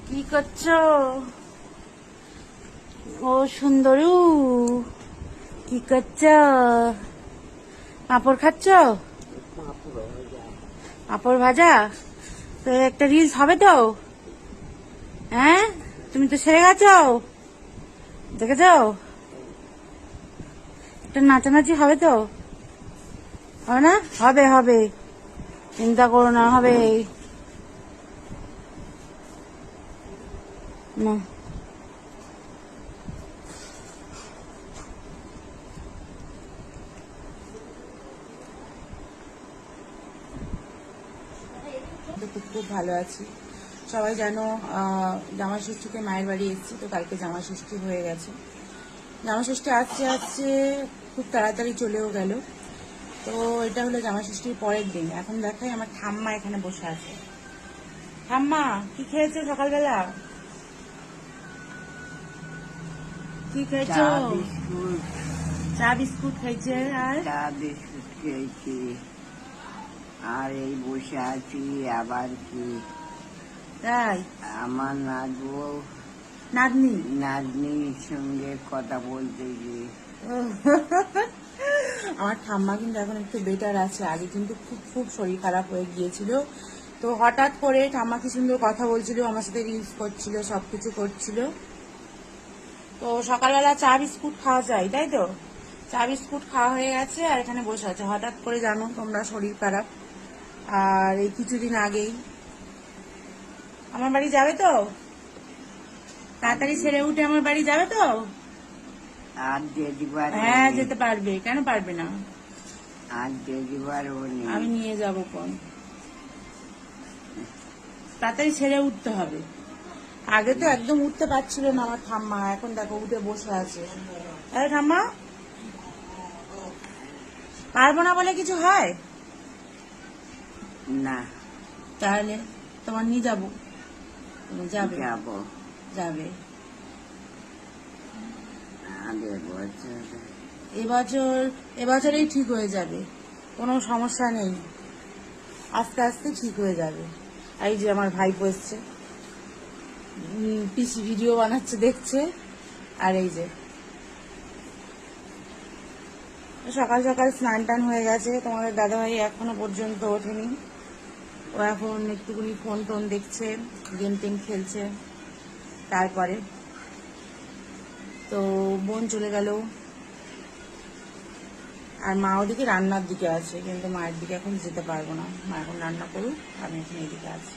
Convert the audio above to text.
কি করছো? ও সুন্দরু, কি করছো? পাঁপড় খাচ্ছ? পাঁপড় ভাজা? তো একটা রিলস হবে তো? হ্যাঁ, তুমি তো সেরে গেছো, দেখেছ? একটা নাচানাচি হবে তো? হবে না? হবে হবে, চিন্তা করো না, হবে না। খুব খুব ভালো আছি। সবাই জানো জামাই ষষ্ঠীতে মায়ের বাড়ি এসেছি, তো কালকে জামাই ষষ্ঠী হয়ে গেছে। জামাই ষষ্ঠী আসছে আসছে খুব তাড়াতাড়ি চলেও গেল। তো এটা হলো জামাই ষষ্ঠীর পরের দিন। এখন দেখাই আমার ঠাম্মা এখানে বসে আছে। ঠাম্মা, কি খেয়েছো সকালবেলা? কি খেয়েছো? চা বিস্কুট খাইছে। আর চা বিস্কুট খেয়েছি, আর এই বসে আছি। আবার কি তাই? আমার নাচবো, নাতনি? নাতনির সঙ্গে কথা বলতে গিয়ে। আমার ঠাম্মা কিন্তু এখন একটু বেটার আছে, আগে কিন্তু খুব খুব শরীর খারাপ হয়ে গিয়েছিল। তো হঠাৎ করে ঠাম্মা কি সুন্দর কথা বলছিল, আমার সাথে রিলস করছিল, সবকিছু করছিল। তো সকালবেলা চা বিস্কুট খাওয়া যায়, তাই তো? চা বিস্কুট খাওয়া হয়ে গেছে আর এখানে বসে আছে। হঠাৎ করে জানো তোমরা, শরীর খারাপ। আর এই কিছুদিন আগেই আমার বাড়ি যাবে তো? তাড়াতাড়ি ছেড়ে উঠে আমার বাড়ি যাবে তো? আর যেতে পারবো? হ্যাঁ, যেতে পারবে, কেন পারবে না? আর যেতে পারবো নি। আমি নিয়ে যাব কোন। তাড়াতাড়ি ছেড়ে উঠতে হবে। আগে তো একদম উঠতে পারছিল না আমার ঠাম্মা, এখন দেখো উঠে বসে আছে। আরে ঠাম্মা, পারবো না বলে কিছু হয়? না, তাহলে তোমার নিয়ে যাবো, তুমি যাবে? যাবো। যাবে। আগের বছর এবছরেই ঠিক হয়ে যাবে, কোনো সমস্যা নেই, আস্তে আস্তে ঠিক হয়ে যাবে। এই যে আমার ভাইপো এসছে, পিসি ভিডিও বানাচ্ছে, দেখছে। আর এই যে সকাল সকাল স্নান টান হয়ে গেছে, তোমাদের দাদাভাই এখনো পর্যন্ত ওঠেনি। ও এখন একটুখানি ফোন টোন দেখছে, গেম টেম খেলছে। তারপরে তো বোন চলে গেল, আর মা ওদিকে রান্নার দিকে আছে, কিন্তু মায়ের দিকে এখন যেতে পারবো না। মা এখন রান্না করুক, আমি এখন এদিকে আছি।